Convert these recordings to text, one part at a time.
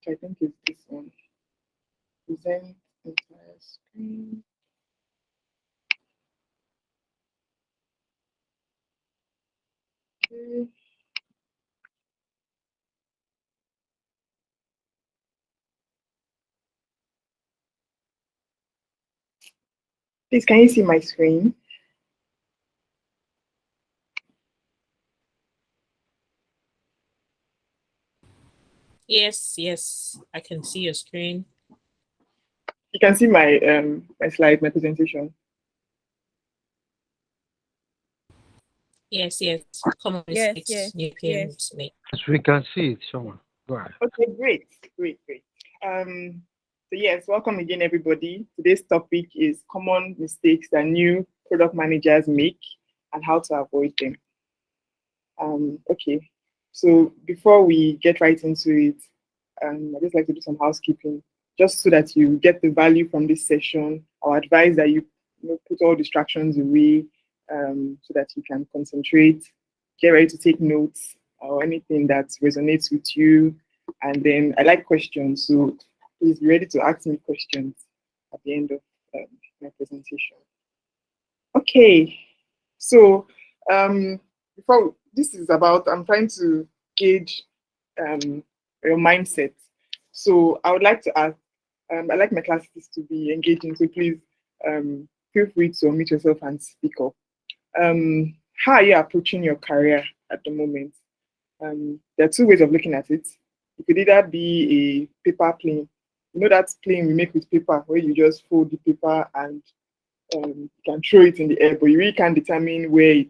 which I think is this one. Present entire screen. Okay. Please, can you see my screen? Yes, I can see your screen. You can see my my slide, my presentation. Yes. Common Yes, mistakes yes. Europeans make. We can see it, Chioma. Go ahead. Okay, great. So yes, welcome again, everybody. Today's topic is common mistakes that new product managers make and how to avoid them. Okay, so before we get right into it, I'd just like to do some housekeeping, just so that you get the value from this session. I'll advise that you put all distractions away, so that you can concentrate, get ready to take notes or anything that resonates with you. And then I like questions, so please be ready to ask me questions at the end of my presentation. Okay, so before this is about, I'm trying to gauge your mindset. So I would like to ask, I like my classes to be engaging, so please feel free to unmute yourself and speak up. How are you approaching your career at the moment? There are two ways of looking at it. It could either be a paper plane. You know that plane we make with paper, where you just fold the paper and you can throw it in the air, but you really can't determine where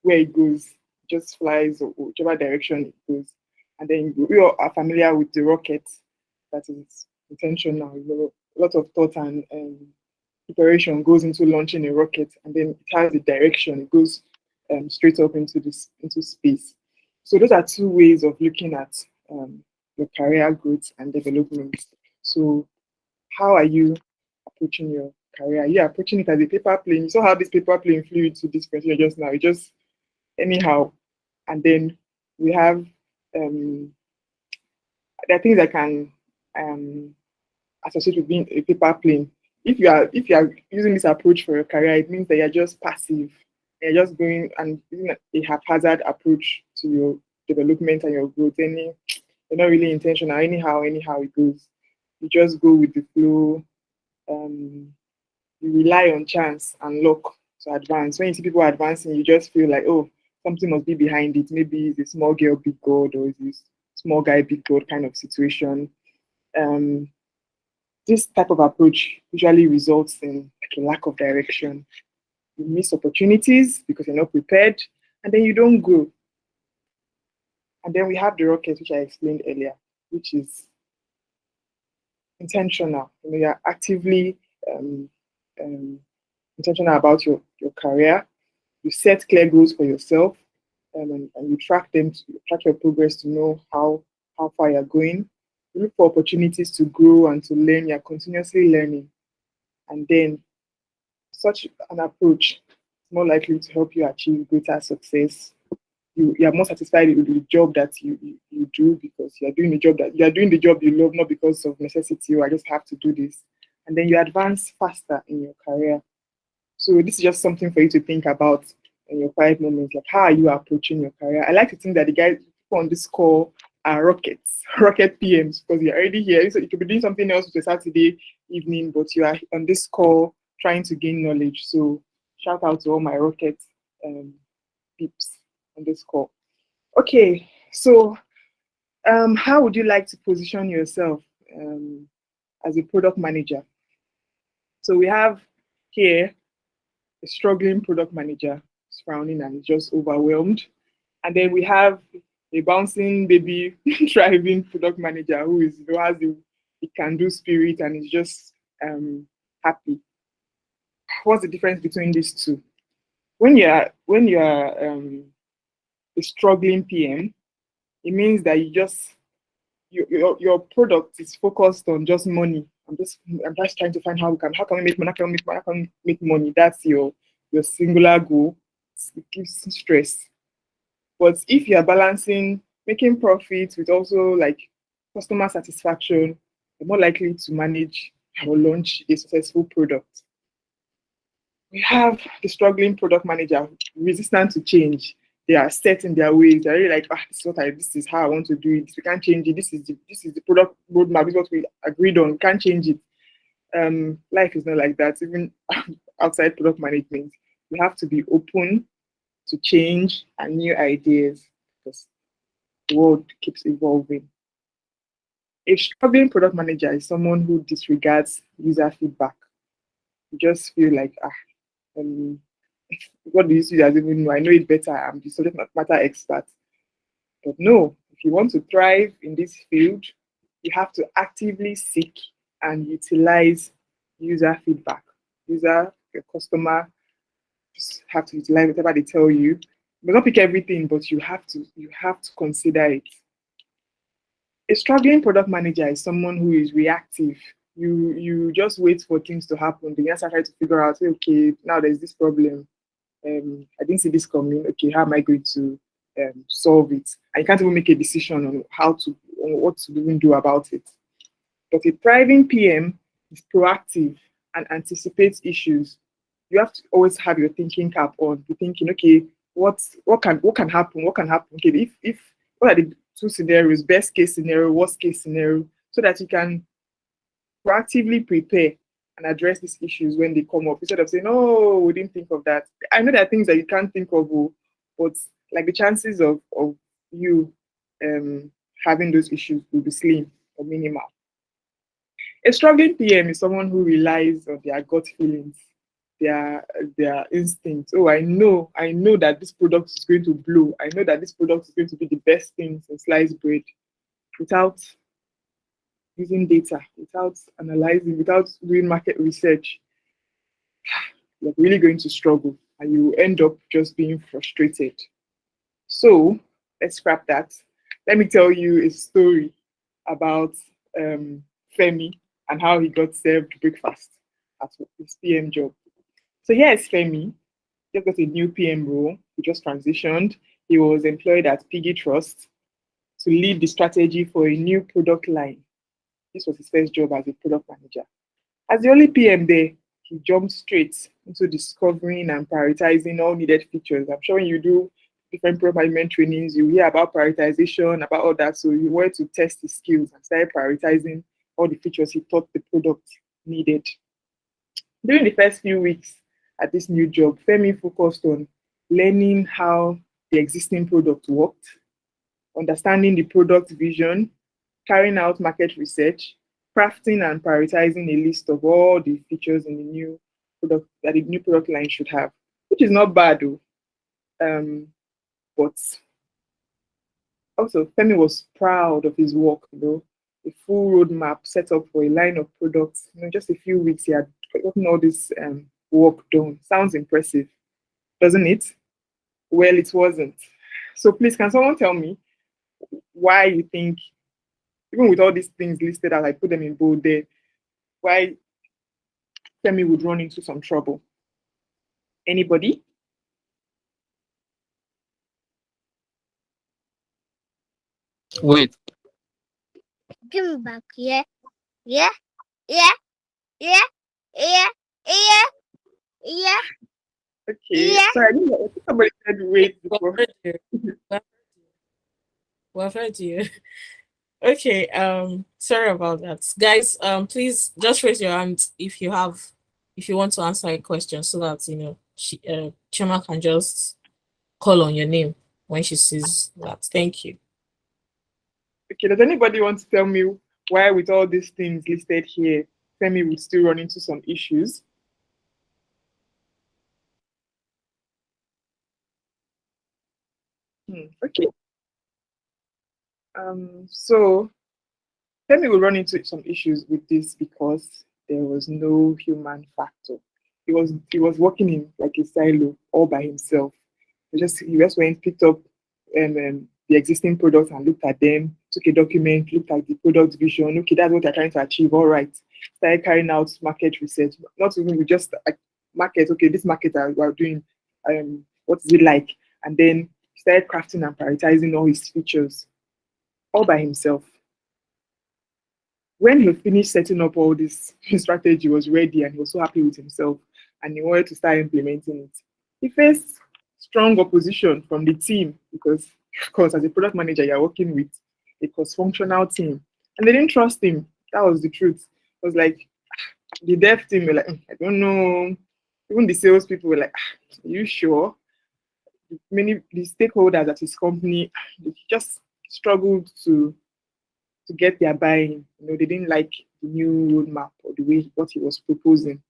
it goes. It just flies or whichever direction it goes. And then we all are familiar with the rocket that is intentional. You know, a lot of thought and preparation goes into launching a rocket, and then it has a direction. It goes straight up into space. So those are two ways of looking at your career growth and development. So how are you approaching your career? Are you approaching it as a paper plane? You saw how this paper plane flew into this question just now. It just anyhow. And then we have there are things that can associate with being a paper plane. If you are using this approach for your career, it means that you're just passive. You're just going and using a haphazard approach to your development and your growth. You're not really intentional. Anyhow it goes. You just go with the flow. You rely on chance and luck to advance. When you see people advancing, you just feel like, oh, something must be behind it. Maybe it's a small girl, big God, or it's this small guy, big God kind of situation. This type of approach usually results in like a lack of direction. You miss opportunities because you're not prepared, and then you don't grow. And then we have the rocket, which I explained earlier, which is intentional. You're actively intentional about your career. You set clear goals for yourself, and you track them, track your progress to know how far you're going. You look for opportunities to grow and to learn. You're continuously learning. And then such an approach is more likely to help you achieve greater success. You are more satisfied with the job that you do, because you're doing the job you love, not because of necessity or I just have to do this. And then you advance faster in your career. So this is just something for you to think about in your quiet moments. Like, how are you approaching your career? I like to think that the guys on this call are rocket PMs, because you're already here. So you could be doing something else with a Saturday evening, but you are on this call trying to gain knowledge. So shout out to all my rocket peeps on this call. Okay, so how would you like to position yourself as a product manager? So we have here a struggling product manager is frowning and is just overwhelmed. And then we have a bouncing baby thriving product manager who has the can-do spirit and is just happy. What's the difference between these two? When you're a struggling PM, it means that your product is focused on just money. I'm just trying to find how can we make money, how can we make money. That's your singular goal. It gives stress. But if you are balancing making profits with also like customer satisfaction, you're more likely to manage or launch a successful product. We have the struggling product manager, resistant to change. They are set in their ways. They're really like, this is how I want to do it. We can't change it. This is the product roadmap. This is what we agreed on. We can't change it. Life is not like that. Even outside product management, we have to be open to change and new ideas because the world keeps evolving. A struggling product manager is someone who disregards user feedback. You just feel like, what do you see as even know? I know it better. I'm the subject matter expert. But no, if you want to thrive in this field, you have to actively seek and utilize user feedback. Your customer, just have to utilize whatever they tell you. But not pick everything, but you have to consider it. A struggling product manager is someone who is reactive. You just wait for things to happen. Then you start trying to figure out, okay, now there's this problem. I didn't see this coming. Okay, how am I going to solve it? And you can't even make a decision on what to even do about it. But a thriving PM is proactive and anticipates issues. You have to always have your thinking cap on. Be thinking, okay, what can happen? What can happen? Okay, if what are the two scenarios? Best case scenario, worst case scenario, so that you can proactively prepare and address these issues when they come up instead of saying, "Oh, we didn't think of that." I know there are things that you can't think of, but like the chances of you having those issues will be slim or minimal. A struggling PM is someone who relies on their gut feelings, their instincts. Oh, I know that this product is going to blow. I know that this product is going to be the best thing in sliced bread, without using data, without analyzing, without doing market research. You're really going to struggle and you end up just being frustrated. So let's scrap that. Let me tell you a story about Femi and how he got served breakfast at his PM job. So here's Femi. Just got a new PM role. He just transitioned. He was employed at Piggy Trust to lead the strategy for a new product line. This was his first job as a product manager. As the only PM there, he jumped straight into discovering and prioritizing all needed features. I'm sure when you do different product management trainings, you hear about prioritization, about all that. So he wanted to test his skills and started prioritizing all the features he thought the product needed. During the first few weeks at this new job, Femi focused on learning how the existing product worked, understanding the product vision, carrying out market research, crafting and prioritizing a list of all the features in the new product that the new product line should have, which is not bad though. But also Femi was proud of his work, a full roadmap set up for a line of products. Just a few weeks he had gotten all this work done. Sounds impressive, doesn't it? Well, it wasn't. So please, can someone tell me why you think, even with all these things listed as I put them in bold there, why Femi would run into some trouble? Anybody? Wait, Give me back. Yeah. Yeah. Yeah. Yeah. Yeah. Yeah. Yeah. Okay. Yeah. Sorry, I think somebody said wait We've before. heard you. We've heard you. Okay, sorry about that. Guys, please just raise your hand if you want to answer a question so that Chioma can just call on your name when she sees that. Thank you. Okay, does anybody want to tell me why with all these things listed here, Femi would still run into some issues? Okay. So Femi will run into some issues with this because there was no human factor. He was working in like a silo all by himself. He just went, picked up the existing products and looked at them, took a document, looked at the product vision. Okay, that's what they're trying to achieve. All right. Started carrying out market research. Not even with just like market. Okay, this market we're doing, what is it like? And then started crafting and prioritizing all his features all by himself. when he finished setting up all this strategy, was ready and he was so happy with himself and he wanted to start implementing it. He faced strong opposition from the team because, of course, as a product manager, you're working with a cross-functional team and they didn't trust him. That was the truth. It was like the dev team were like, I don't know. Even the salespeople were like, are you sure? Many the stakeholders at his company, they just struggled to get their buy-in. They didn't like the new roadmap or the way what he was proposing.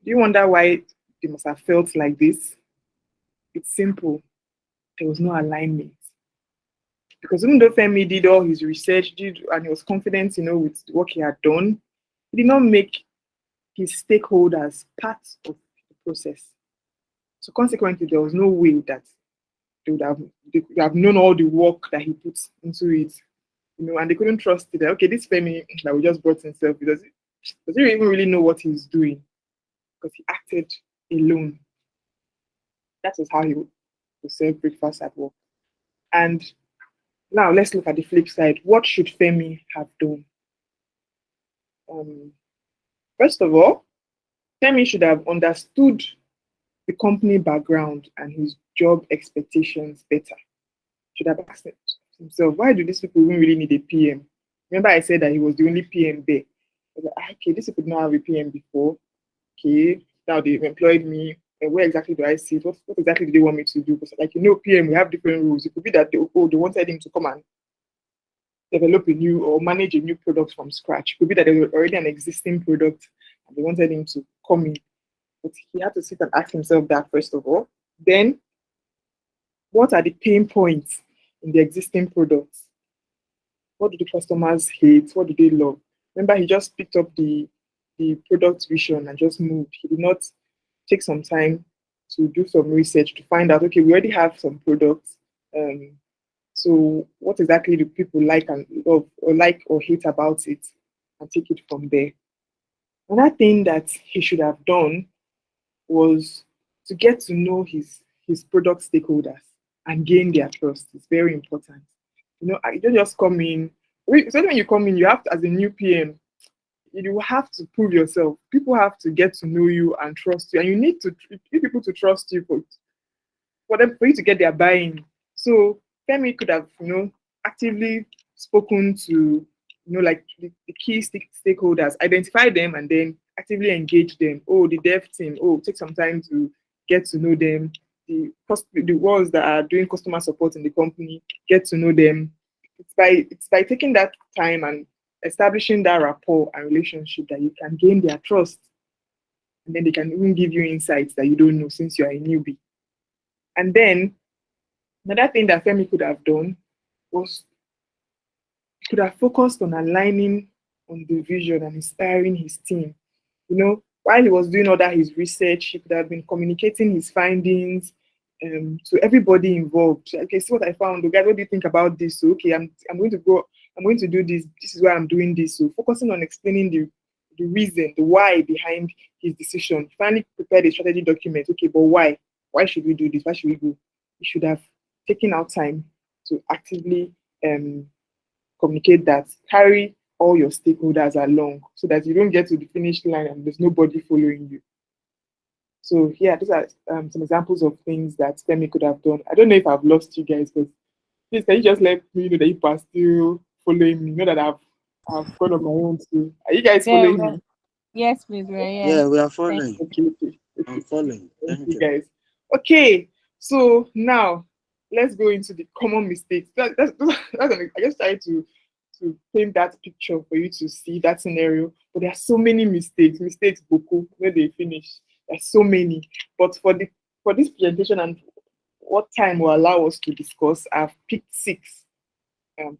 Do you wonder why they must have felt like this? It's simple. There was no alignment. Because even though Femi did all his research, and he was confident, with the work he had done, he did not make his stakeholders part of the process. So consequently, there was no way that they would have known all the work that he put into it, and they couldn't trust it. That, okay, this Femi that we just brought himself, does he even really know what he's doing? Because he acted alone. That was how he would serve breakfast at work. And now let's look at the flip side. What should Femi have done? First of all, Femi should have understood the company background and his job expectations better. Should have asked himself, why do these people even really need a PM? Remember I said that he was the only PM there. I was like, okay, these people did not have a PM before. Okay, now they've employed me. And where exactly do I see it? What exactly do they want me to do? Because PM, we have different rules. It could be that they wanted him to come and develop a new or manage a new product from scratch. It could be that there was already an existing product and they wanted him to come in. But he had to sit and ask himself that first of all. Then, what are the pain points in the existing products? What do the customers hate? What do they love? Remember, he just picked up the product vision and just moved. He did not take some time to do some research to find out, okay, we already have some products. So what exactly do people like and love or like or hate about it, and take it from there. Another thing that he should have done was to get to know his product stakeholders and gain their trust. It's very important. You don't just come in. So when you come in, you have to, as a new PM, you have to prove yourself. People have to get to know you and trust you, and you need people to trust you for you to get their buy-in. So Femi could have, actively spoken to, like the key stakeholders, identify them, and then actively engage them. Oh, the dev team. Oh, take some time to get to know them. The ones that are doing customer support in the company, get to know them. It's by taking that time and establishing that rapport and relationship that you can gain their trust, and then they can even give you insights that you don't know since you are a newbie. And then another thing that Femi could have done was he could have focused on aligning on the vision and inspiring his team. While he was doing all that his research, he could have been communicating his findings to everybody involved. Okay, see what I found. Guys, what do you think about this? So, okay, I'm going to do this. This is why I'm doing this. So focusing on explaining the reason, the why behind his decision. Finally prepared a strategy document. Okay, but why? Why should we do this? Why should we go? You should have taken out time to actively communicate that. Carry all your stakeholders along so that you don't get to the finish line and there's nobody following you. So yeah, these are some examples of things that Femi could have done. I don't know if I've lost you guys, but please can you just let me know that you are still following me? Know that I've gone on my own too. Are you guys following me? Yes, please. Yeah, we are following. Okay. I'm following. Thank you guys. Okay, so now let's go into the common mistakes. I just tried to paint that picture for you to see that scenario. But there are so many mistakes Boku, where they finish. There's so many. But for this presentation and what time will allow us to discuss, I've picked 6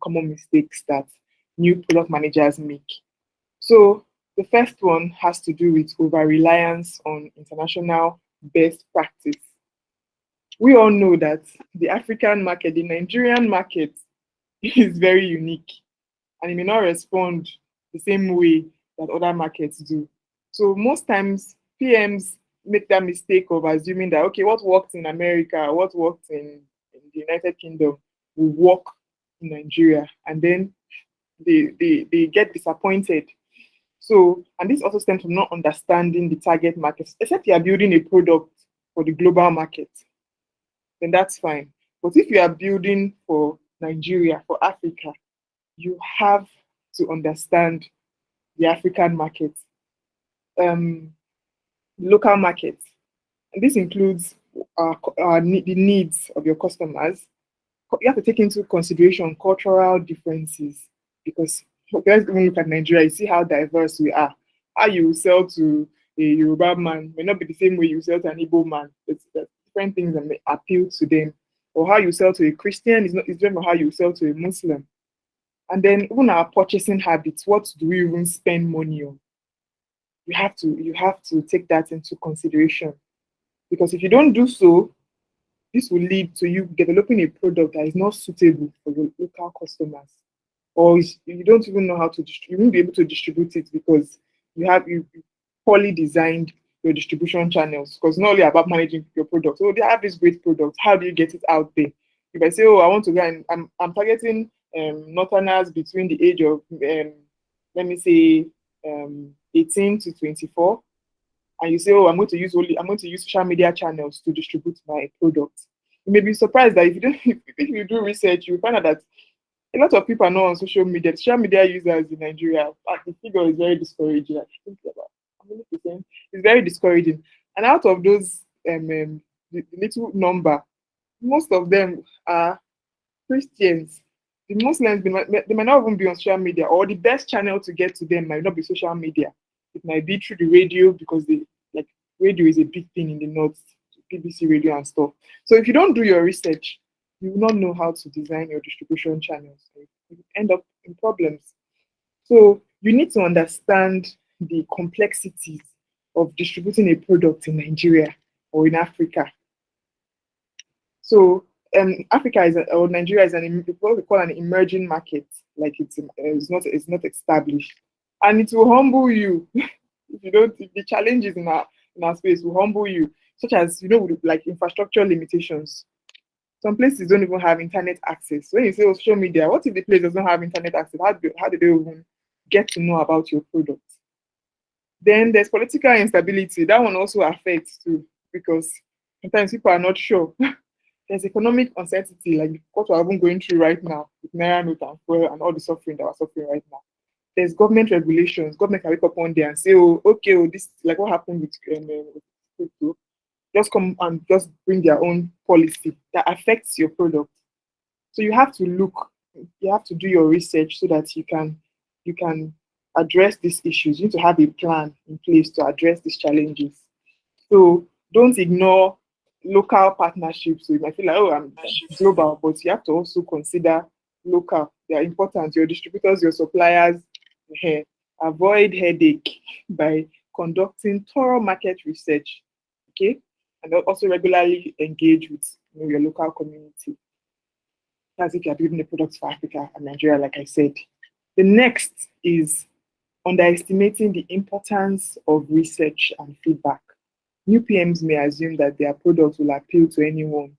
common mistakes that new product managers make. So the first one has to do with over-reliance on international best practice. We all know that the African market, the Nigerian market, is very unique, and it may not respond the same way that other markets do. So most times PMs make that mistake of assuming that, okay, what worked in America, what worked in the United Kingdom will work in Nigeria. And then they get disappointed. So, and this also stems from not understanding the target market. Except you are building a product for the global market, then that's fine. But if you are building for Nigeria, for Africa, you have to understand the African market, um, local markets. And this includes the needs of your customers. You have to take into consideration cultural differences because let's even look at Nigeria, you see how diverse we are. How you sell to a Yoruba man may not be the same way you sell to an Igbo man. There's different things that may appeal to them. Or how you sell to a Christian is not is different from how you sell to a Muslim. And then even our purchasing habits, what do we even spend money on? You have to take that into consideration. Because if you don't do so, this will lead to you developing a product that is not suitable for your local customers, or you don't even know how to you won't be able to distribute it because you poorly designed your distribution channels. Because not only about managing your product, oh, they have this great product. How do you get it out there? If I say, oh, I want to go and I'm targeting northerners between the age of let me say 18 to 24, and you say, oh, I'm going to use social media channels to distribute my product. You may be surprised that if you don't, if you do research, you find out that a lot of people are not on social media. Social media users in Nigeria, the figure is very discouraging. I think about 100%. It's very discouraging. And out of those, the little number, most of them are Christians. The Muslims, they might not even be on social media, or the best channel to get to them might not be social media. It might be through the radio because radio is a big thing in the north, BBC radio and stuff. So if you don't do your research, you will not know how to design your distribution channels. You end up in problems. So you need to understand the complexities of distributing a product in Nigeria or in Africa. So Africa or Nigeria is what we call an emerging market. Like it's not established, and it will humble you if the challenges in our space will humble you, such as like infrastructure limitations. Some places don't even have internet access. When you say social media, what if the place does not have internet access? How do they even get to know about your product? Then there's political instability. That one also affects too, because sometimes people are not sure. There's economic uncertainty, like what we're even going through right now with Naira note and fuel and all the suffering that we're suffering right now. There's government regulations. Government can wake up one day and say, oh, okay, oh, this like what happened with crypto. Just come and just bring their own policy that affects your product. So you have to do your research so that you can address these issues. You need to have a plan in place to address these challenges. So don't ignore local partnerships. So you might feel like, oh, I'm global, but you have to also consider local. They are important. Your distributors, your suppliers. Avoid headache by conducting thorough market research. Okay, and also regularly engage with your local community. That's if you're building the products for Africa and Nigeria, like I said. The next is underestimating the importance of research and feedback. New PMs may assume that their products will appeal to anyone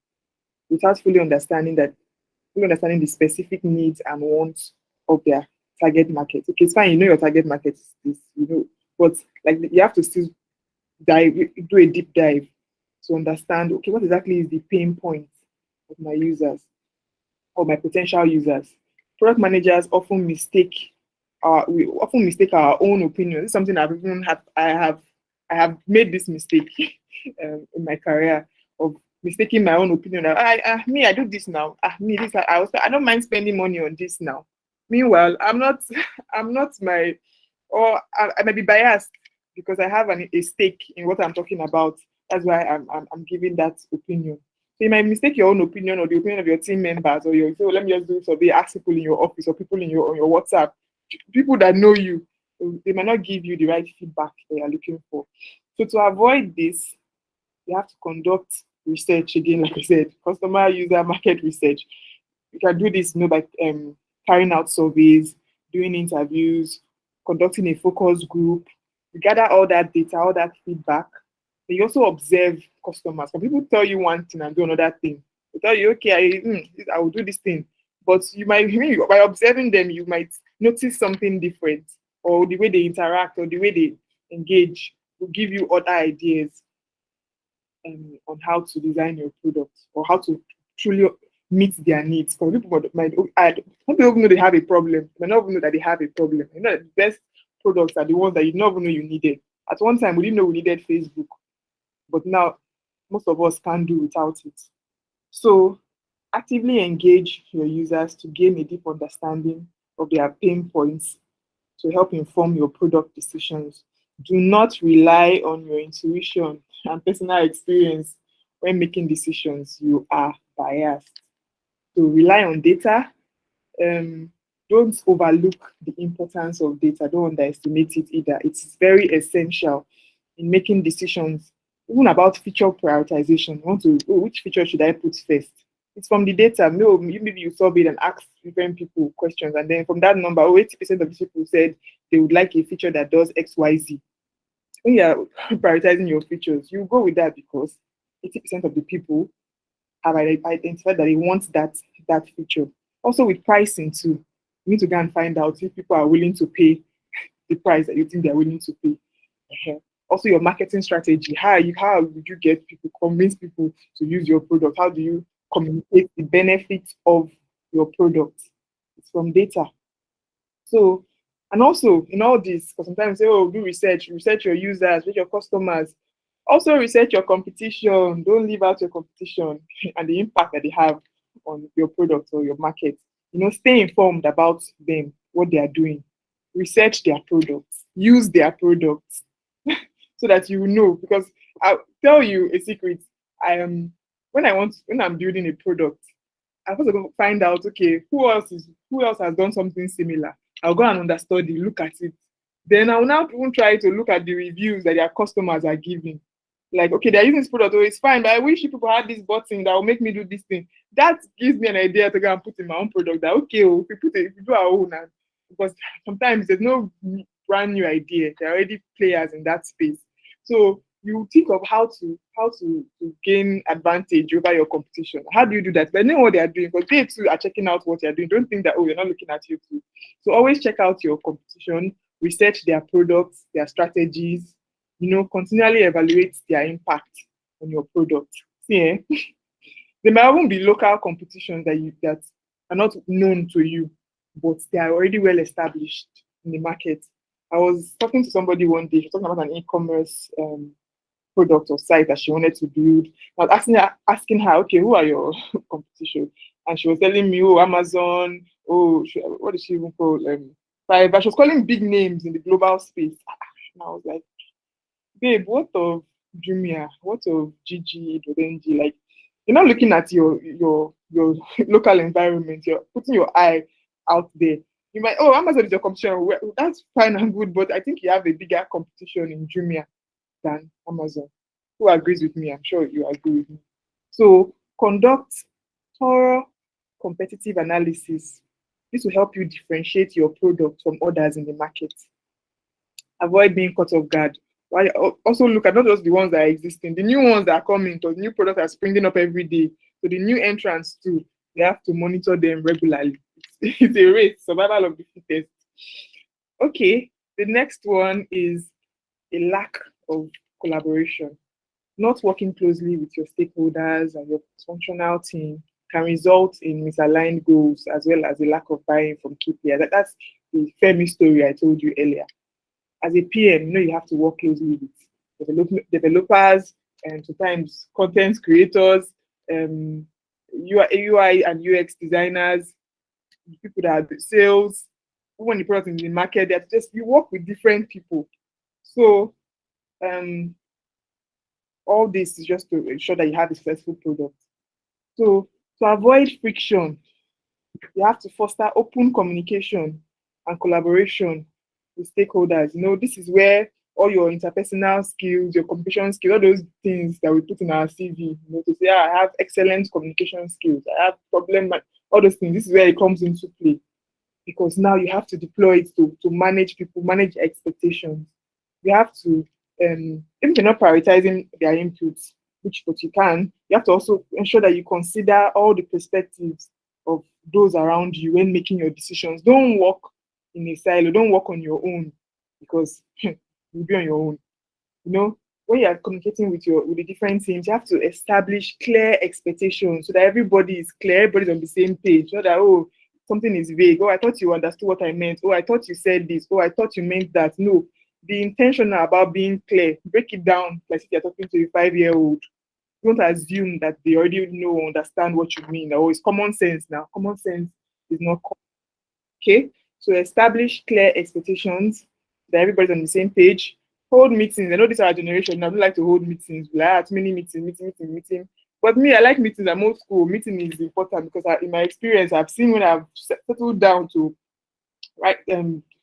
without fully understanding the specific needs and wants of their target market. Okay, it's fine, your target market is this, but like you have to still do a deep dive to understand, okay, what exactly is the pain point of my users or my potential users. Product managers often mistake our own opinion. This is something I have made this mistake in my career of mistaking my own opinion. I do this now. I don't mind spending money on this now. Meanwhile, I'm not I may be biased because I have a stake in what I'm talking about. That's why I'm giving that opinion. So you might mistake your own opinion or the opinion of your team members, or you say, let me just do survey, ask people in your office or people on your WhatsApp, people that know you. They might not give you the right feedback that you're looking for. So to avoid this, you have to conduct research again, like I said, customer user market research. You can do this by carrying out surveys, doing interviews, conducting a focus group. You gather all that data, all that feedback. Then you also observe customers. Some people tell you one thing and do another thing. They tell you, okay, I will do this thing. but you might, by observing them, you might notice something different, or the way they interact or the way they engage will give you other ideas on how to design your product or how to truly meet their needs. Because people might, some people even know they have a problem, they not even know that they have a problem. You know, the best products are the ones that you never know you needed. At one time, we didn't know we needed Facebook, but now most of us can't do without it. So actively engage your users to gain a deep understanding of their pain points to help inform your product decisions. Do not rely on your intuition and personal experience when making decisions. You are biased. So rely on data. Don't overlook the importance of data. Don't underestimate it either. It's very essential in making decisions, even about feature prioritization. You want to, which feature should I put first? It's from the data. Maybe you solve it and ask different people questions, and then from that number, 80% of the people said they would like a feature that does X, Y, Z. When you are prioritizing your features, you go with that because 80% of the people have identified that they want that feature. Also with pricing too, you need to go and find out if people are willing to pay the price that you think they're willing to pay. Also your marketing strategy. How would you get people, convince people to use your product? How do you communicate the benefits of your product? It's from data. So, and also in all this, because sometimes say, oh, do research your users, research your customers. Also research your competition. Don't leave out your competition and the impact that they have on your product or your market. Stay informed about them, what they are doing. Research their products. Use their products so that you know. Because I'll tell you a secret. When I'm building a product, I first go find out, okay, who else has done something similar. I'll go and understudy, look at it. Then I will now even try to look at the reviews that their customers are giving. Like, okay, they're using this product, it's fine, but I wish people had this button that will make me do this thing. That gives me an idea to go and put in my own product. That okay, if we do our own, because sometimes there's no brand new idea. There are already players in that space. So you think of how to gain advantage over your competition. How do you do that? But know what they are doing, because they too are checking out what you're doing. Don't think that, oh, you're not looking at you too. So always check out your competition, research their products, their strategies, continually evaluate their impact on your product. See, there might even be local competitions that are not known to you, but they are already well established in the market. I was talking to somebody one day, she was talking about an e-commerce product or site that she wanted to build. I was asking her, okay, who are your competition? And she was telling me, oh, Amazon, what did she even call Fiverr? She was calling big names in the global space. And I was like, babe, what of Jumia? What of Gigi, Dodenji? Like, you're not looking at your local environment. You're putting your eye out there. You might, Amazon is your competition. Well, that's fine and good, but I think you have a bigger competition in Jumia than Amazon. Who agrees with me? I'm sure you agree with me. So conduct thorough competitive analysis. This will help you differentiate your product from others in the market. Avoid being caught off guard. Also look at not just the ones that are existing, the new ones that are coming, because new products are springing up every day. So the new entrants too, they have to monitor them regularly. It's a race, survival of the fittest. Okay, the next one is a lack of collaboration. Not working closely with your stakeholders and your functional team can result in misaligned goals as well as a lack of buy-in from key players. That's the Femi story I told you earlier. As a PM, you have to work closely with developers and sometimes content creators, UI and UX designers, people that are sales, when the product is in the market, you work with different people. So all this is just to ensure that you have a successful product. So to avoid friction, you have to foster open communication and collaboration with stakeholders. This is where all your interpersonal skills, your communication skills, all those things that we put in our CV, to say, I have excellent communication skills, I have all those things. This is where it comes into play, because now you have to deploy it to manage people, manage expectations. You have to, if you're not prioritizing their inputs, but you can, you have to also ensure that you consider all the perspectives of those around you when making your decisions. Don't work in a silo. Don't work on your own because you'll be on your own. You know, when you are communicating with the different teams, you have to establish clear expectations so that everybody is clear, everybody's on the same page. Not that, oh, something is vague. Oh, I thought you understood what I meant. Oh, I thought you said this. Oh, I thought you meant that. No, be intentional about being clear. Break it down like if you're talking to a 5-year-old. Don't assume that they already know or understand what you mean. Oh, it's common sense now. Common sense is not okay. So establish clear expectations that everybody's on the same page. Hold meetings. I know this is our generation. I don't like to hold meetings. Like too many meeting. But me, I like meetings. I'm old school. Meeting is important because in my experience, I've seen when I've settled down to write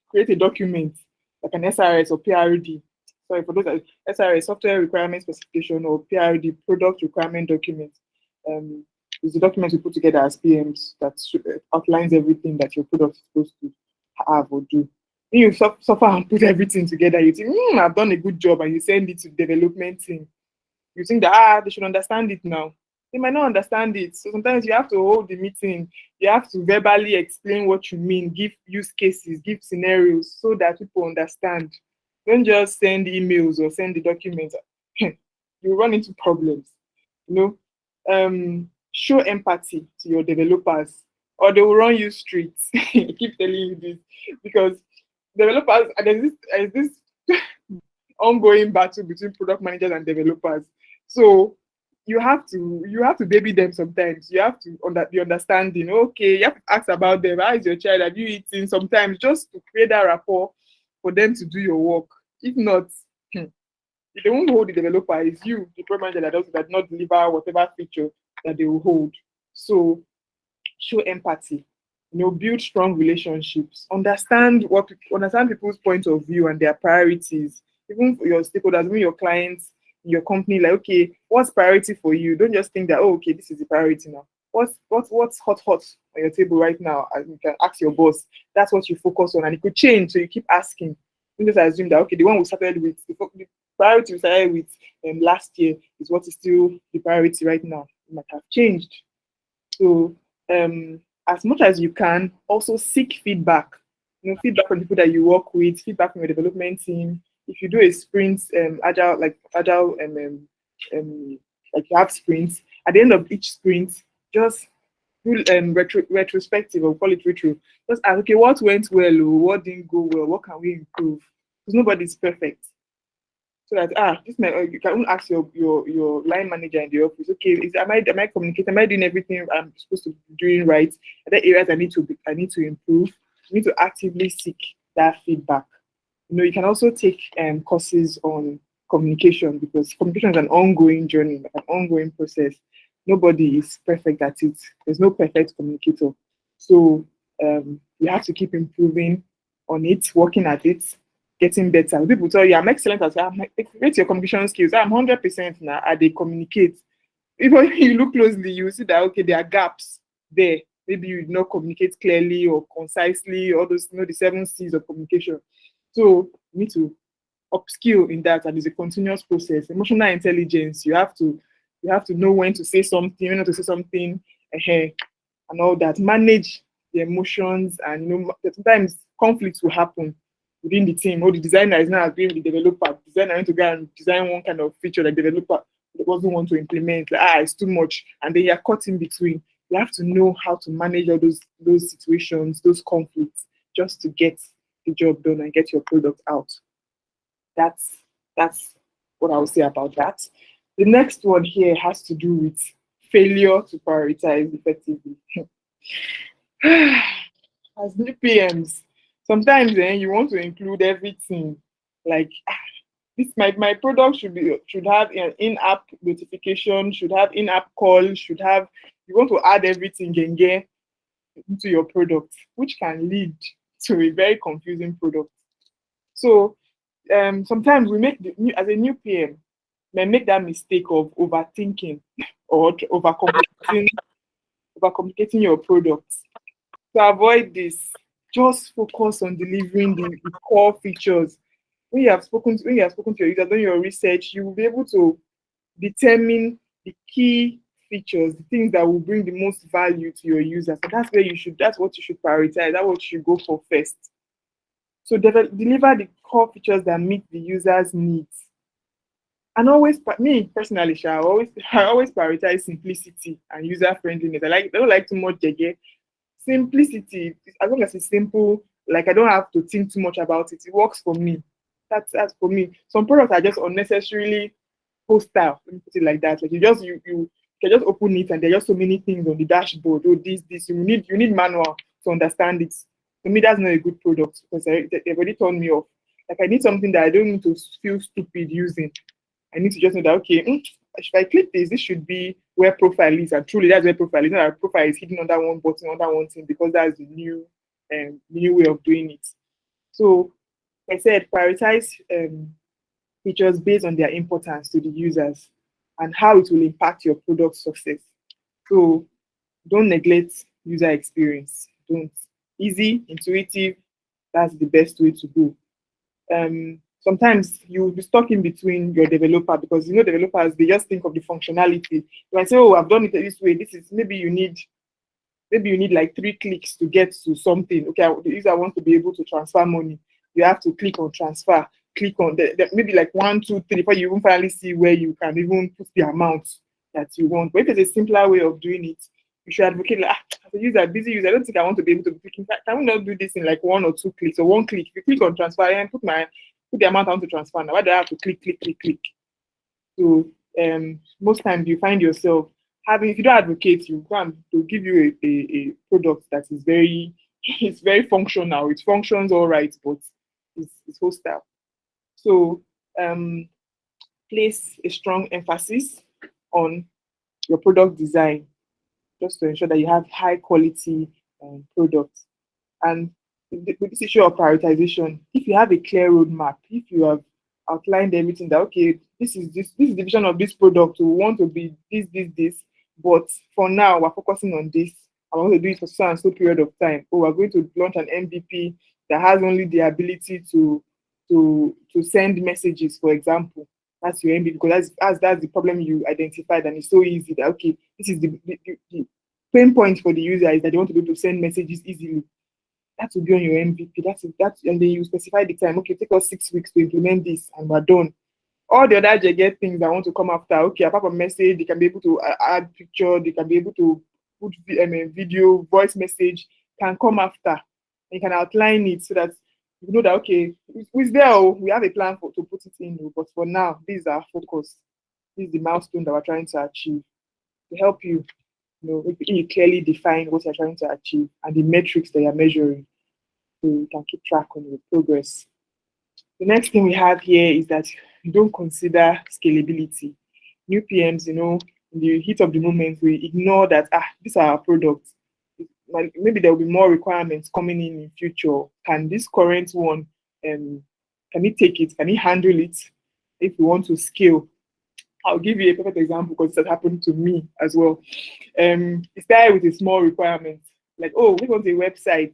create a document like an SRS or PRD. Sorry for those that SRS, software requirement specification, or PRD, product requirement document. It's a document we put together as PMs that outlines everything that your product is supposed to have or do. When you suffer and put everything together, you think, I've done a good job, and you send it to the development team. You think that they should understand it now. They might not understand it. So sometimes you have to hold the meeting. You have to verbally explain what you mean, give use cases, give scenarios so that people understand. Don't just send emails or send the documents. You run into problems. You know, show empathy to your developers, or they will run you straight. I keep telling you this because developers, there's this ongoing battle between product managers and developers. So you have to baby them sometimes. You have to be understanding. Okay, you have to ask about them. How is your child? Have you eaten? Sometimes just to create that rapport for them to do your work. If not, if they won't hold the developer, it's you, the product manager, that not deliver whatever feature that they will hold. So show empathy. Build strong relationships. Understand people's point of view and their priorities. Even for your stakeholders, even your clients, your company, like, okay, what's priority for you? Don't just think that, oh, okay, this is the priority now. What's hot on your table right now? And you can ask your boss. That's what you focus on, and it could change. So you keep asking. Don't just assume that, okay, the one we started with, the priority we started with last year is what is still the priority right now. It might have changed. So as much as you can, also seek feedback. Feedback from people that you work with, feedback from your development team. If you do a sprint, agile, like you have sprints. At the end of each sprint, just do retrospective, or call it retro. Just ask, okay, what went well, or what didn't go well? What can we improve? Because nobody's perfect. So that you can ask your line manager in the office. Okay, am I communicating? Am I doing everything I'm supposed to be doing right? Are there areas I need to improve? You need to actively seek that feedback. You can also take courses on communication, because communication is an ongoing journey, an ongoing process. Nobody is perfect at it. There's no perfect communicator. So you have to keep improving on it, working at it, getting better. People tell you, I'm excellent at it. Rate your communication skills. I'm 100% now. They communicate. If you look closely, you see that, okay, there are gaps there. Maybe you did not communicate clearly or concisely, all those, the 7 C's of communication. So you need to upskill in that, and it's a continuous process. Emotional intelligence, you have to know when to say something, when not to say something, and all that. Manage the emotions, and sometimes conflicts will happen within the team. Or the designer is not agreeing with the developer. The designer went to go and design one kind of feature that the developer doesn't want to implement. Like, it's too much, and then you're caught in between. You have to know how to manage all those situations, those conflicts, just to get the job done and get your product out. That's what I would say about that. The next one here has to do with failure to prioritize effectively. As new PMs, sometimes you want to include everything. Like, my product should have an in-app notification, should have in-app call, you want to add everything into your product, which can lead to a very confusing product. So sometimes we as a new PM, may make that mistake of overthinking or overcomplicating your products. To avoid this, just focus on delivering the core features. When you have spoken to your user, done your research, you will be able to determine the key features, the things that will bring the most value to your users. So that's what you should prioritize. That's what you should go for first. So deliver the core features that meet the user's needs. And always, me personally, I always prioritize simplicity and user friendliness. I don't like too much jege. Simplicity, as long as it's simple, like I don't have to think too much about it. It works for me. That's for me. Some products are just unnecessarily hostile. Let me put it like that. Like you can just open it and there are just so many things on the dashboard. Oh, this. You need manual to understand it. To me, that's not a good product because they've already turned me off. Like I need something that I don't need to feel stupid using. I need to just know that okay, if I click this should be where profile is, and truly that's where profile is. Not that profile is hidden under one button, under one thing, because that's the new way of doing it. So, like I said, prioritize features based on their importance to the users and how it will impact your product success. So, don't neglect user experience. Don't. Easy, intuitive. That's the best way to go. Sometimes you'll be stuck in between your developer because developers, they just think of the functionality. When I say, oh, I've done it this way, this is maybe you need like 3 clicks to get to something. Okay, the user wants to be able to transfer money. You have to click on transfer, click on maybe like 1, 2, 3 before you even finally see where you can even put the amount that you want. But if there's a simpler way of doing it, you should advocate like, as a user, busy user, I don't think I want to be able to be clicking. Can we not do this in like 1 or 2 clicks or 1 click? If you click on transfer and put the amount I want to transfer now, why do I have to click? So most times you find yourself if you don't advocate, they'll give you a product that is it's very functional. It functions all right, but it's hostile. So place a strong emphasis on your product design, just to ensure that you have high quality products. And with this issue of prioritization, if you have a clear roadmap, if you have outlined everything that okay, this is division of this product, we want to be this, but for now we're focusing on this. I want to do it for so and so period of time. Or we're going to launch an MVP that has only the ability to send messages, for example. That's your MVP because that's the problem you identified, and it's so easy that okay, this is the pain point for the user is that they want to be able to send messages easily. That will be on your MVP. That's and then you specify the time. Okay, take us 6 weeks to implement this, and we're done. All the other JG things that want to come after. Okay, apart from message, they can be able to add picture. They can be able to put video, voice message can come after. You can outline it so that you know that okay, it's there. Oh, we have a plan to put it in. But for now, this is our focus. This is the milestone that we're trying to achieve to help you. You clearly define what you're trying to achieve and the metrics that you're measuring so you can keep track on your progress. The next thing we have here is that you don't consider scalability. New PMs, in the heat of the moment, we ignore that, these are our products. Maybe there will be more requirements coming in future. Can this current one, can he take it? Can he handle it if we want to scale? I'll give you a perfect example because that happened to me as well. It started with a small requirement, like, oh, we want a website,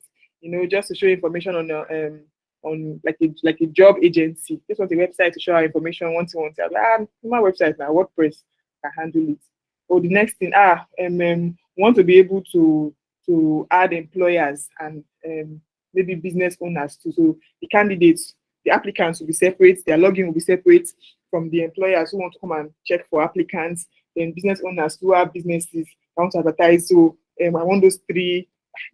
just to show information on like a job agency. Just want a website to show our information. I was like, my website now, WordPress can handle it. Or the next thing, want to be able to add employers and maybe business owners too. So the candidates, the applicants will be separate, their login will be separate from the employers who want to come and check for applicants, then business owners who have businesses want to advertise. So I want those 3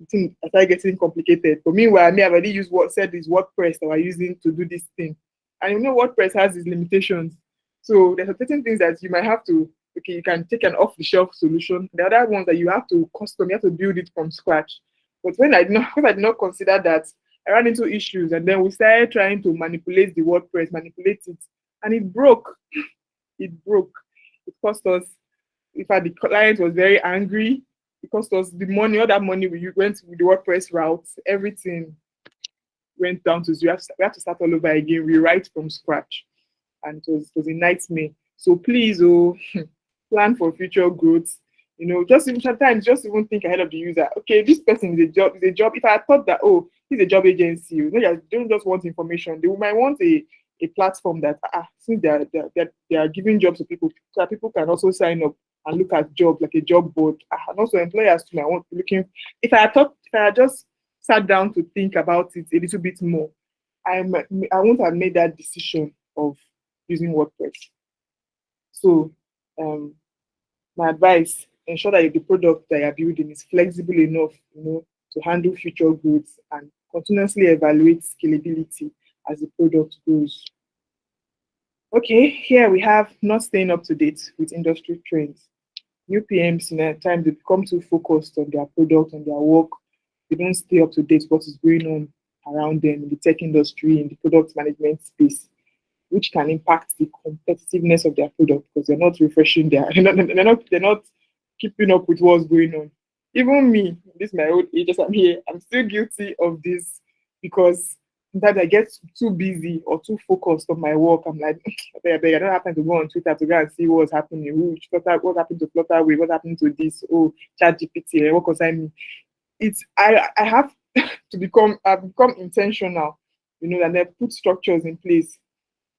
things. I started getting complicated. But meanwhile, I've already used this WordPress that we're using to do this thing. And WordPress has its limitations. So there's certain things that you might have to, okay, you can take an off-the-shelf solution. The other ones that you have to custom, you have to build it from scratch. But because I did not consider that, I ran into issues, and then we started trying to manipulate the WordPress, manipulate it, and it broke. It broke. It cost us. In fact, the client was very angry. It cost us the money. All that money we went with the WordPress route. Everything went down to zero. We have to start all over again, rewrite from scratch, and it was a nightmare. So please, plan for future growth. Just even think ahead of the user. Okay, this person is a job. If I thought that, he's a job agency, they don't just want information. They might want a platform that since they are giving jobs to people, so that people can also sign up and look at job like a job board. And also employers too, I want to be looking. If I had just sat down to think about it a little bit more, I won't have made that decision of using WordPress. So um, my advice: ensure that the product that you're building is flexible enough, to handle future growth, and continuously evaluate scalability as the product grows. Okay, here we have not staying up to date with industry trends. New PMs in a time they become too focused on their product and their work. They don't stay up to date what is going on around them in the tech industry, in the product management space, which can impact the competitiveness of their product because they're not refreshing they're not keeping up with what's going on. Even me, this is my old age as I'm here, I'm still guilty of this because sometimes I get too busy or too focused on my work. I'm like, I don't have time to go on Twitter to go and see what's happening. What happened to Flutterwave? What happened to this? Oh, Chat GPT, what concern me? I have I've become intentional, and then put structures in place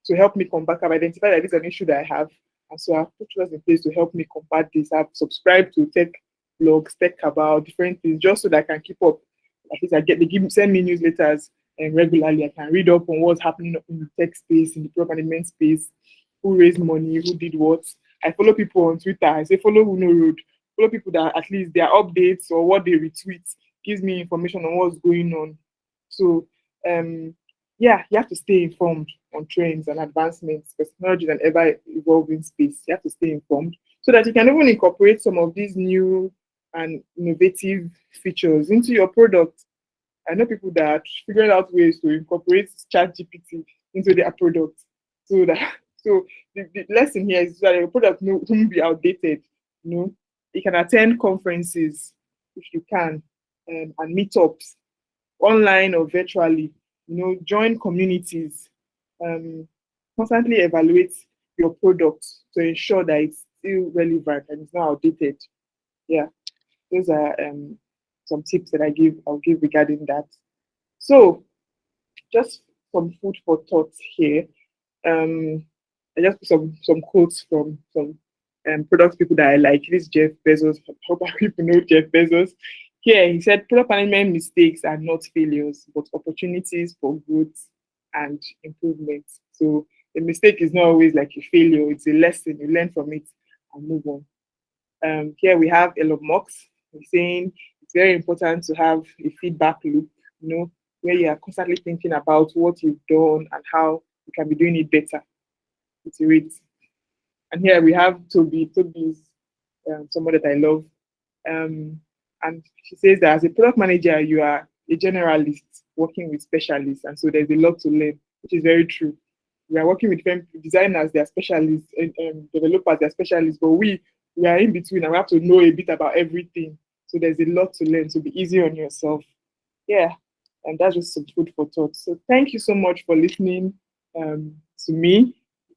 to help me combat. I've identified that this is an issue that I have. And so I've put structures in place to help me combat this. I've subscribed to tech blogs, tech about different things, just so that I can keep up. At least send me newsletters and regularly. I can read up on what's happening in the tech space, in the product management space, who raised money, who did what. I follow people on Twitter. I say follow who know road. Follow people that at least their updates or what they retweet gives me information on what's going on. So yeah, you have to stay informed on trends and advancements because technology is an ever evolving space. You have to stay informed so that you can even incorporate some of these new and innovative features into your product. I know people that are figuring out ways to incorporate Chat GPT into their product. So the lesson here is that your product won't be outdated. You can attend conferences if you can, and meetups online or virtually. Join communities, constantly evaluate your product to ensure that it's still relevant and it's not outdated. Yeah, those are some tips that I'll give regarding that. So just some food for thought here. I just put some quotes from some product people that I like. This is Jeff Bezos. I hope people know Jeff Bezos. Here he said, product management mistakes are not failures, but opportunities for growth and improvement. So a mistake is not always like a failure; it's a lesson. You learn from it and move on. Here we have Elon Musk. He's saying it's very important to have a feedback loop. Where you are constantly thinking about what you've done and how you can be doing it better. Iterate. And here we have Toby. Toby is someone that I love. And she says that as a product manager, you are a generalist working with specialists. And so there's a lot to learn, which is very true. We are working with designers, they are specialists, and developers, they are specialists, but we are in between and we have to know a bit about everything. So there's a lot to learn. So be easy on yourself. Yeah. And that's just some food for thought. So thank you so much for listening to me.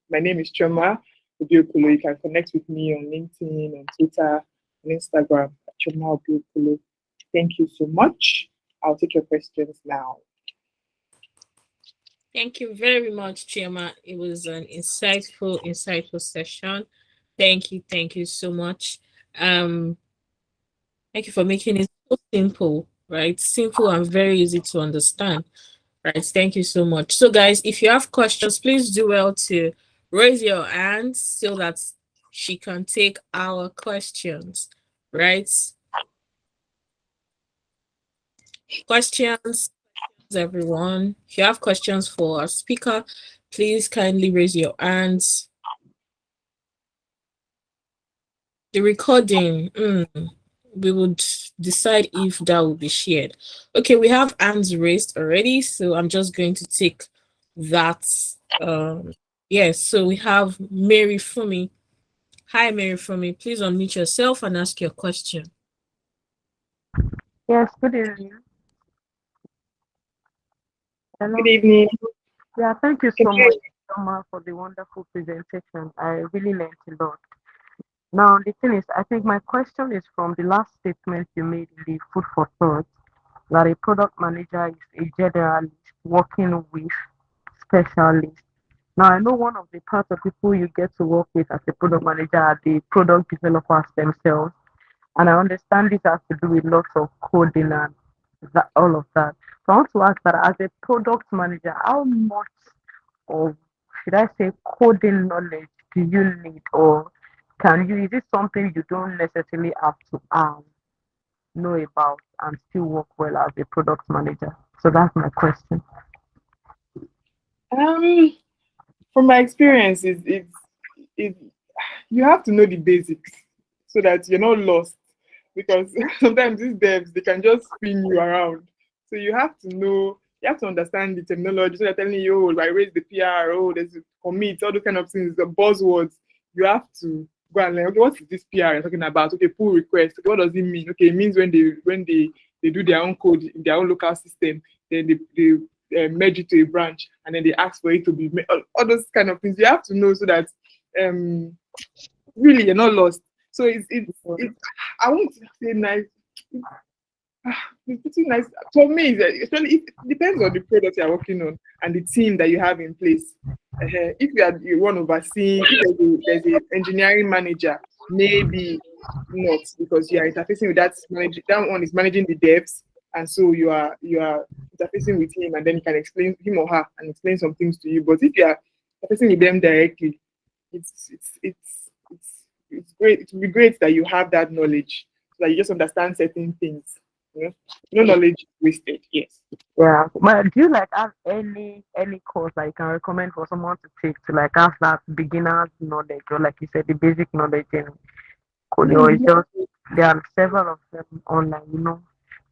My name is Chioma Obiokolo. You can connect with me on LinkedIn, on Twitter, on Instagram at Chioma Obiokolo. Thank you so much. I'll take your questions now. Thank you very much, Chioma. It was an insightful session. Thank you so much. Thank you for making it so simple, right? Simple and very easy to understand. Right. Thank you so much. So guys, if you have questions, please do well to raise your hand so that she can take our questions. Right? Questions, everyone. If you have questions for our speaker, please kindly raise your hands. The recording, we would decide if that will be shared. Okay, we have hands raised already, so I'm just going to take that. Yes, so we have Mary Fumi. Hi, Mary Fumi. Please unmute yourself and ask your question. Yes, good evening. Hello. Good evening. Yeah, thank you so much, Chioma, for the wonderful presentation. I really learned a lot. Now, the thing is, I think my question is from the last statement you made in the food for thought, that a product manager is a generalist working with specialists. Now, I know one of the parts of people you get to work with as a product manager are the product developers themselves. And I understand this has to do with lots of coding and all of that. So I want to ask that as a product manager, how much of, should I say, coding knowledge do you need, or is it something you don't necessarily have to know about and still work well as a product manager? So that's my question. From my experience, it you have to know the basics so that you're not lost. Because sometimes these devs they can just spin you around. So you have to understand the terminology. So they're telling you, oh, I raised the PR, oh, there's a commit, all those kind of things, the buzzwords. You have to go and learn, okay, what is this PR you're talking about? Okay, pull request. Okay, what does it mean? Okay, it means when they do their own code in their own local system, then they merge it to a branch and then they ask for it to be all those kind of things. You have to know so that really you're not lost. So it's I won't say nice. It's pretty nice for me. Especially if it depends on the product you're working on and the team that you have in place. If you are the one overseeing, if there's an engineering manager, maybe not because you are interfacing with that manager. That one is managing the devs, and so you are interfacing with him, and then he can explain him or her and explain some things to you. But if you are interfacing with them directly, it's great. It would be great that you have that knowledge so that you just understand certain things. No knowledge is wasted. Yes. Yeah, but do you like have any course that you can recommend for someone to take to like have that beginner's knowledge, or like you said, the basic knowledge in coding, or it's just there are several of them online,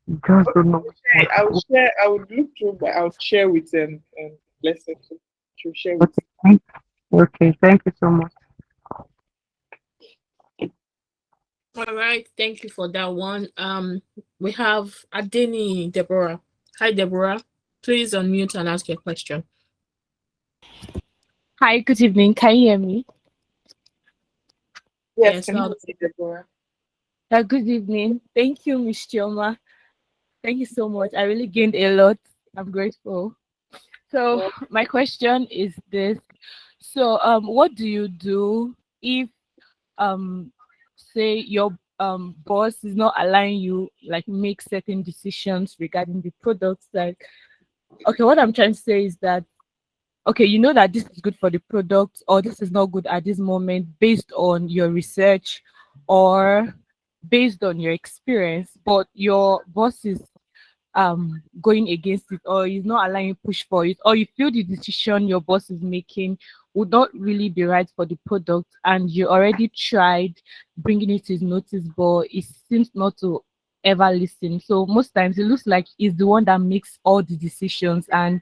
you just don't know. Okay, I'll share. I would look through, but I'll share with Blessed. She'll share with. Okay, thank you so much. All right, thank you for that one. We have Adeni Deborah. Hi, Deborah. Please unmute and ask your question. Hi, good evening. Can you hear me? Yes, Yes, can you see Deborah? Good evening. Thank you, Miss Chioma. Thank you so much. I really gained a lot. I'm grateful. So my question is this. So what do you do if say your boss is not allowing you like make certain decisions regarding the products? Like, okay, what I'm trying to say is that okay, you know that this is good for the product or this is not good at this moment based on your research or based on your experience, but your boss is going against it or is not allowing you push for it, or you feel the decision your boss is making would not really be right for the product and you already tried bringing it to his notice but it seems not to ever listen. So most times it looks like he's the one that makes all the decisions and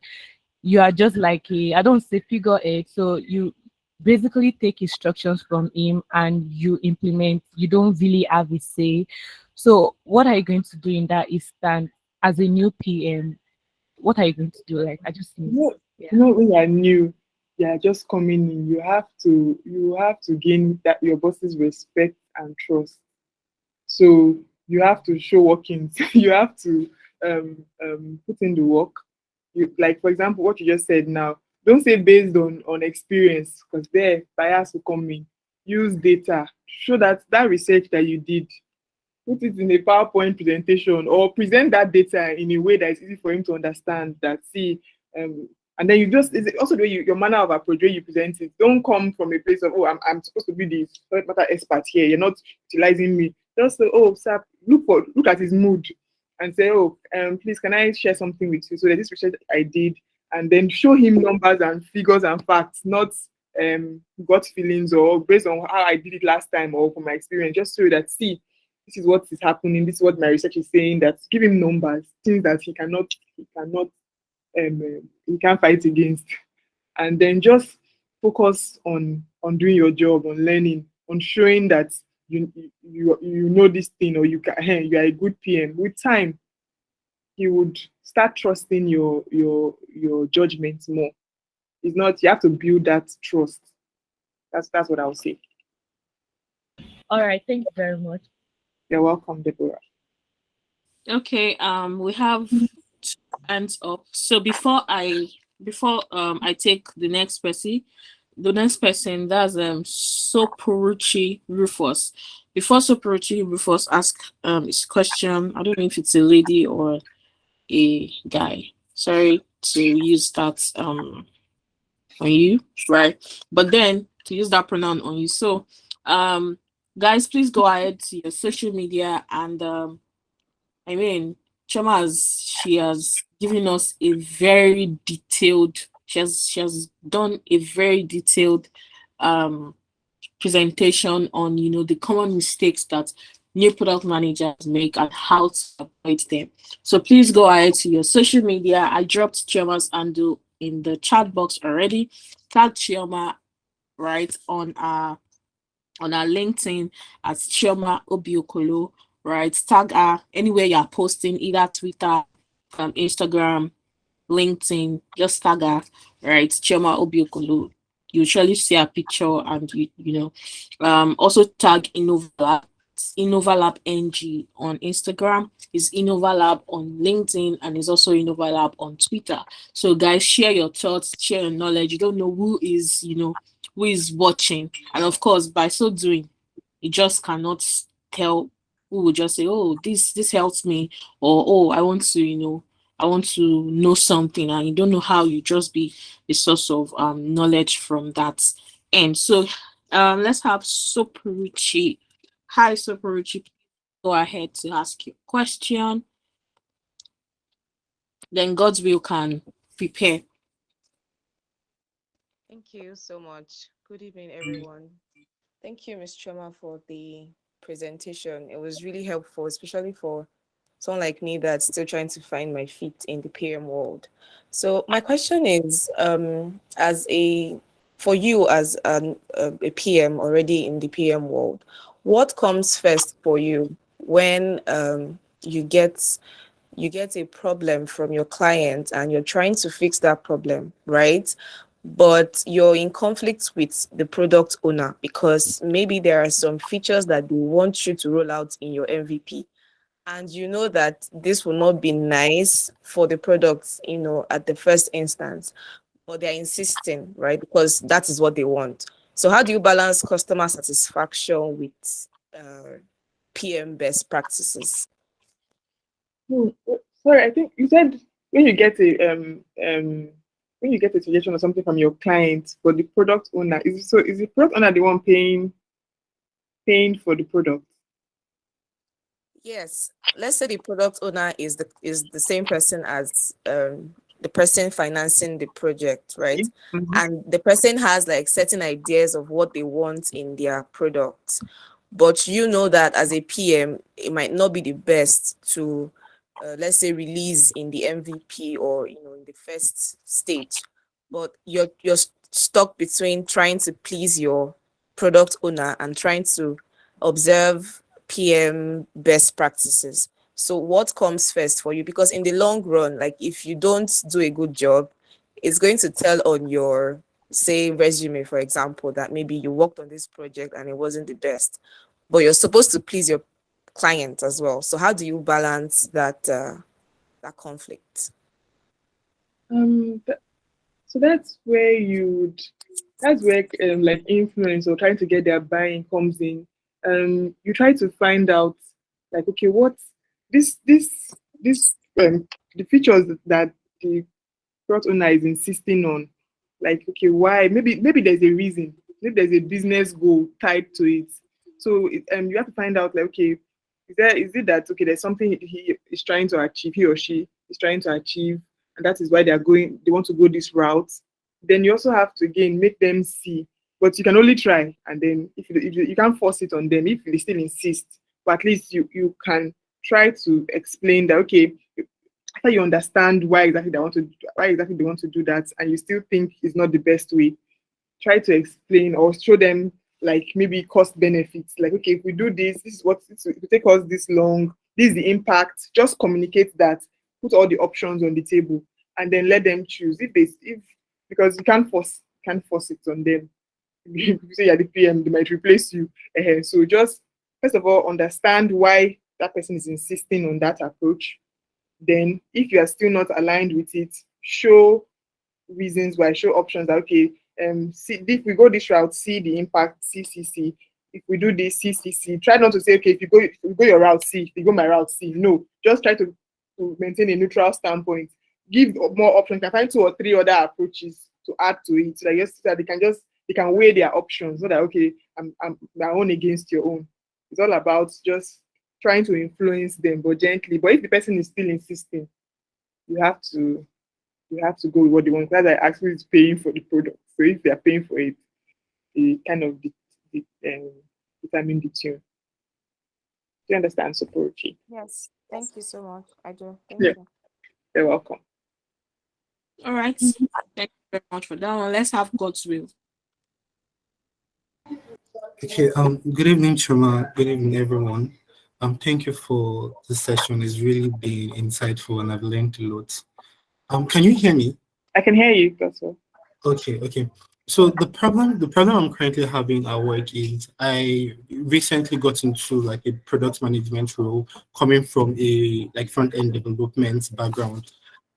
you are just like a, I don't say figurehead. So you basically take instructions from him and you implement. You don't really have a say. So what are you going to do in that instant as a new PM? What are you going to do? Like I just need, When you are new, yeah, just coming in, you have to gain that your boss's respect and trust. So you have to show workings. You have to put in the work. Like for example, what you just said now. Don't say based on experience, because there bias will come in. Use data. Show that research that you did. Put it in a PowerPoint presentation or present that data in a way that is easy for him to understand. That see, and then you just it's also the way your manner of approach, the way you present it. Don't come from a place of I'm supposed to be the subject matter expert here. You're not utilizing me. Just say, oh, sir, look at his mood and say, oh, please, can I share something with you? So that this research I did, and then show him numbers and figures and facts, not gut feelings or based on how I did it last time or from my experience. Just so that see, this is what is happening. This is what my research is saying. That give him numbers, things that he can't fight against, and then just focus on doing your job, on learning, on showing that you know this thing or you can you are a good PM. With time, he would start trusting your judgment more. It's not you have to build that trust. That's what I would say. all right, thank you very much. You're welcome, Deborah. Okay, we have two hands up. So before I before I take the next person, that's Sopuruchi Rufus. Before Sopuruchi Rufus ask his question, I don't know if it's a lady or a guy. Sorry to use that on you, right? But then to use that pronoun on you. So guys, please go ahead to your social media and I mean, she has given us a very detailed. She has done a very detailed um presentation on the common mistakes that new product managers make and how to avoid them. So please go ahead to your social media. I dropped Chioma's handle in the chat box already. Tag Chioma right on our LinkedIn as Chioma Obiokolo, right? Tag her anywhere you're posting, either Twitter, Instagram, LinkedIn, just tag her, right? Chioma Obiokolo. You surely see a picture and also tag Innovalab NG on Instagram, is Innovalab on LinkedIn, and is also Innovalab on Twitter. So guys, share your thoughts, share your knowledge. You don't know who is watching, and of course, by so doing, you just cannot tell who will just say, "Oh, this helps me," or "Oh, I want to know something," and you don't know how you just be a source of knowledge from that. And so, let's have Sopuruchi. Hi, Sopuruchi. Go ahead to ask your question. Then God's will can prepare. Thank you so much. Good evening, everyone. Thank you, Ms. Choma, for the presentation. It was really helpful, especially for someone like me that's still trying to find my feet in the PM world. So my question is, for you as a PM already in the PM world, what comes first for you when you get a problem from your client and you're trying to fix that problem, right? But you're in conflict with the product owner because maybe there are some features that they want you to roll out in your MVP. And you know that this will not be nice for the products, at the first instance, but they're insisting, right? Because that is what they want. So how do you balance customer satisfaction with PM best practices? Sorry, I think you said when you get a when you get a suggestion or something from your client, but the product owner is the product owner the one paying for the product? Yes, let's say the product owner is the same person as the person financing the project, right? Mhm. And the person has like certain ideas of what they want in their product, but you know that as a PM, it might not be the best to, let's say, release in the MVP or in the first stage, but you're stuck between trying to please your product owner and trying to observe PM best practices. So what comes first for you? Because in the long run, like if you don't do a good job, it's going to tell on your, say, resume, for example, that maybe you worked on this project and it wasn't the best, but you're supposed to please your client as well. So how do you balance that conflict? So that's where like influence or trying to get their buying comes in. You try to find out like, okay, what this the features that the product owner is insisting on, like, okay, why? Maybe there's a reason, maybe there's a business goal tied to it. So you have to find out like, okay, is it that, okay, there's something he is trying to achieve, he or she is trying to achieve, and that is why they want to go this route. Then you also have to again make them see, but you can only try, and then if you can't force it on them, if they still insist, but at least you can try to explain that, okay, after you understand why exactly they want to do that, and you still think it's not the best way, try to explain or show them like maybe cost benefits. Like, okay, if we do this is what it will take us this long. This is the impact. Just communicate that. Put all the options on the table, and then let them choose. If because you can't force it on them. If you say you're the PM, they might replace you. So just first of all understand why that person is insisting on that approach. Then, if you are still not aligned with it, show reasons why, show options that, okay, see, if we go this route, see the impact, CCC. If we do this, CCC. Try not to say, okay, if you go your route C, if you go my route C. No, just try to maintain a neutral standpoint. Give more options. You can find 2 or 3 other approaches to add to it, so that they can weigh their options. Not that, okay, I'm my own against your own. It's all about just trying to influence them, but gently. But if the person is still insisting, you have to go with what they want. Because I actually is paying for the product. So if they are paying for it, they kind of determine the tune. Do you understand, Soporochi? Yes. Thank you so much. I do. Thank Yeah. you. You're welcome. All right. Thank you very much for that one. Let's have God's will. Okay, good evening, Chioma. Good evening, everyone. Thank you for the session. It's really been insightful and I've learned a lot. Can you hear me? I can hear you, that's all. Okay. So the problem I'm currently having at work is I recently got into like a product management role coming from a like front end development background.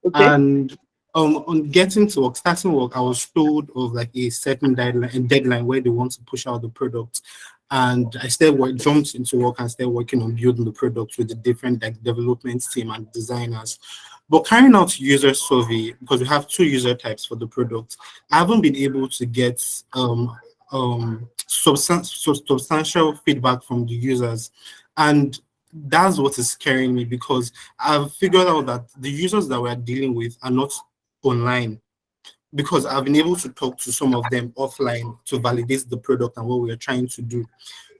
Okay. And on getting to work, starting work, I was told of like a certain deadline where they want to push out the product. And I jumped into work and started working on building the product with the different like development team and designers. But carrying out user survey, because we have 2 user types for the product, I haven't been able to get substantial feedback from the users. And that's what is scaring me, because I've figured out that the users that we're dealing with are not online, because I've been able to talk to some of them offline to validate the product and what we are trying to do.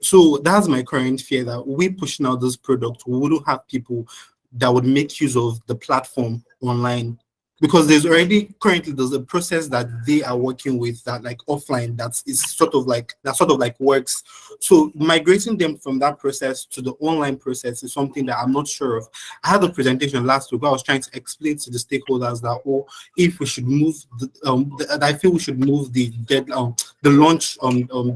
So that's my current fear, that we pushing out this product, we wouldn't have people that would make use of the platform online, because there's a process that they are working with that like offline that sort of like works. So migrating them from that process to the online process is something that I'm not sure of. I had a presentation last week where I was trying to explain to the stakeholders that if we should move I feel we should move the launch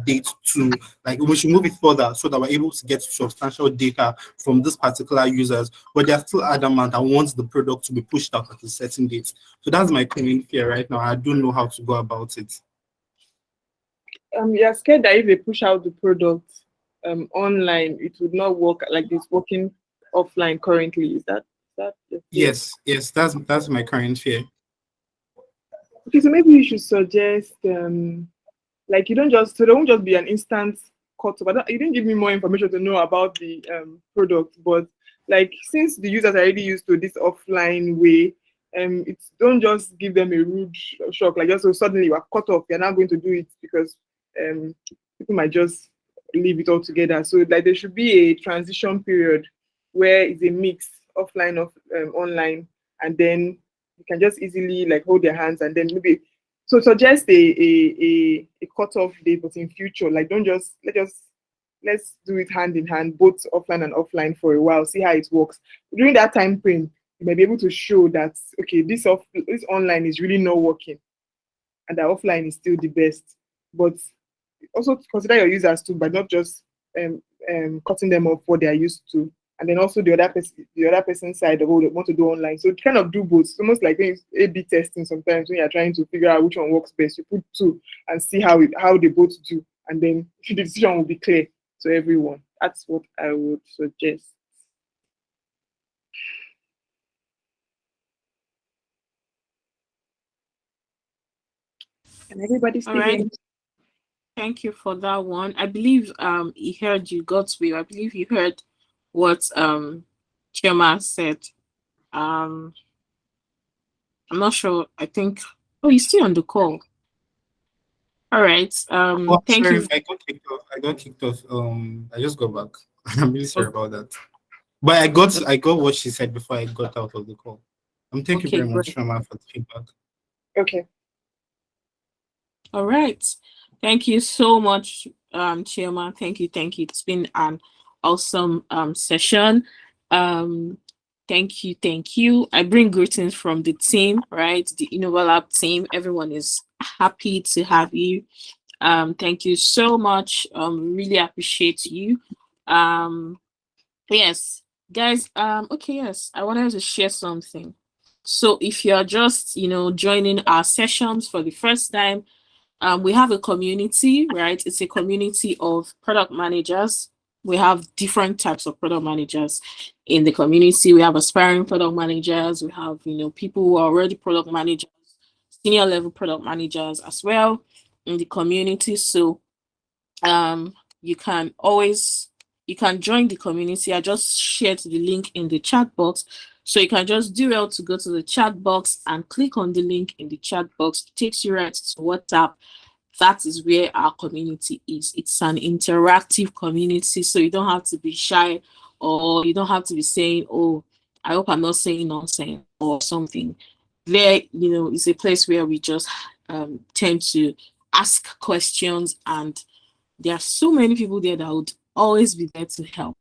date to, like, we should move it further so that we're able to get substantial data from this particular users, but they're still adamant and want the product to be pushed out at a certain date. So that's my current fear right now. I don't know how to go about it. You're scared that if they push out the product online, it would not work like it's working offline currently. Is that your fear? Yes, that's my current fear. Okay, so maybe you should suggest like there won't just be an instant cut off. You didn't give me more information to know about the product, but like since the users are already used to this offline way, it's don't just give them a rude shock, like just so suddenly you are cut off, you're not going to do it because people might just leave it all together. So like there should be a transition period where it's a mix offline of online, and then you can just easily like hold their hands and then maybe so suggest a cutoff date, but in future, like don't just let's do it hand in hand, both offline and offline for a while, see how it works. During that time frame, you might be able to show that okay, this online is really not working, and that offline is still the best. But also consider your users too, but not just cutting them off what they are used to, and then also the other person's side of what they want to do online. So kind of do both. It's almost like A/B testing. Sometimes when you're trying to figure out which one works best, you put 2 and see how they both do, and then the decision will be clear to everyone. That's what I would suggest. And everybody's All right. Thank you for that one. I believe he heard you, God's will. I believe you heard what Chioma said. I'm not sure. I think he's still on the call. All right. Thank Sorry, you. I got kicked off. I just got back. I'm really sorry about that. But I got what she said before I got out of the call. Thank you very much, Shoma, for the feedback. Okay. All right. Thank you so much, Chioma. Thank you. It's been an awesome session. Thank you. I bring greetings from the team, right? The InnovaLab team. Everyone is happy to have you. Thank you so much. Really appreciate you. Yes, guys. Okay, yes. I wanted to share something. So if you're just, joining our sessions for the first time, we have a community, right? It's a community of product managers. We have different types of product managers in the community. We have aspiring product managers. We have, people who are already product managers, senior level product managers as well in the community. So um you can join the community. I just shared the link in the chat box, so you can just do well to go to the chat box and click on the link in the chat box. It takes you right to WhatsApp. That is where our community is. It's an interactive community, so you don't have to be shy, or you don't have to be saying, oh, I hope I'm not saying nonsense or something. There, it's a place where we just tend to ask questions, and there are so many people there that would always be there to help.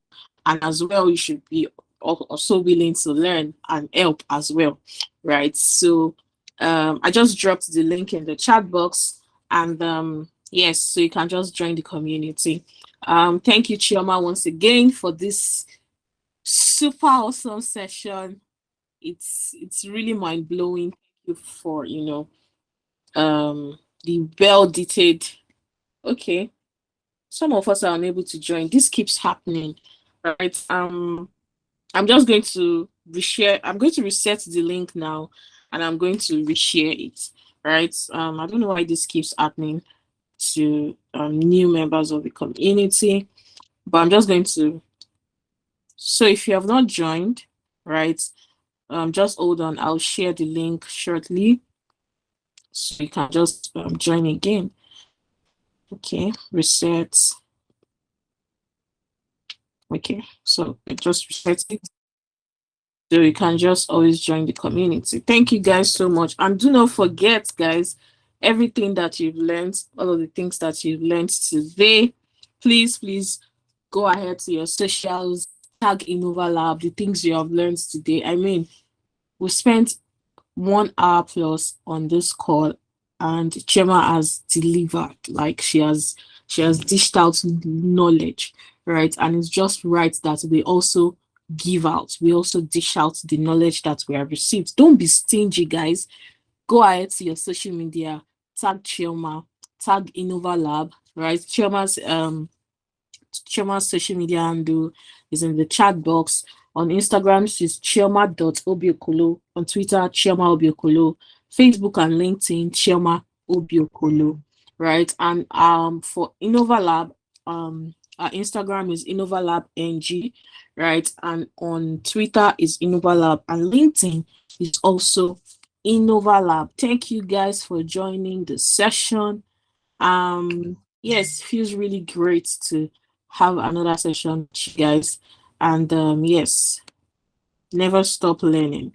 And as well, you should be also willing to learn and help as well, right? So I just dropped the link in the chat box, and yes, so you can just join the community. Thank you, Chioma, once again for this super awesome session. It's really mind blowing. Thank you for the well detailed. Okay, some of us are unable to join. This keeps happening, right? I'm just going to reshare. I'm going to reset the link now, and I'm going to reshare it, right? I don't know why this keeps happening to new members of the community, but I'm just going to. So if you have not joined, right, just hold on. I'll share the link shortly, so you can just join again. Okay, reset. Okay, so it just resets it. So you can just always join the community. Thank you guys so much. And do not forget, guys, everything that you've learned, all of the things that you've learned today, please go ahead to your socials, tag Innova Lab, the things you have learned today. I mean, we spent 1 hour plus on this call, and Chema has delivered. Like she has dished out knowledge, right? And it's just right that we also give out. We also dish out the knowledge that we have received. Don't be stingy, guys. Go ahead to your social media, tag Chioma, tag Innova Lab, right? Chioma's social media handle is in the chat box. On Instagram, she's chioma.obiokolo. On Twitter, Chioma Obiokolo. Facebook and LinkedIn, Chioma Obiokolo. Right. And for Innova Lab, our Instagram is Innova Lab NG, right? And on Twitter is Innova Lab, and LinkedIn is also Innova Lab. Thank you guys for joining the session. Yes, feels really great to have another session with you guys. And yes, never stop learning.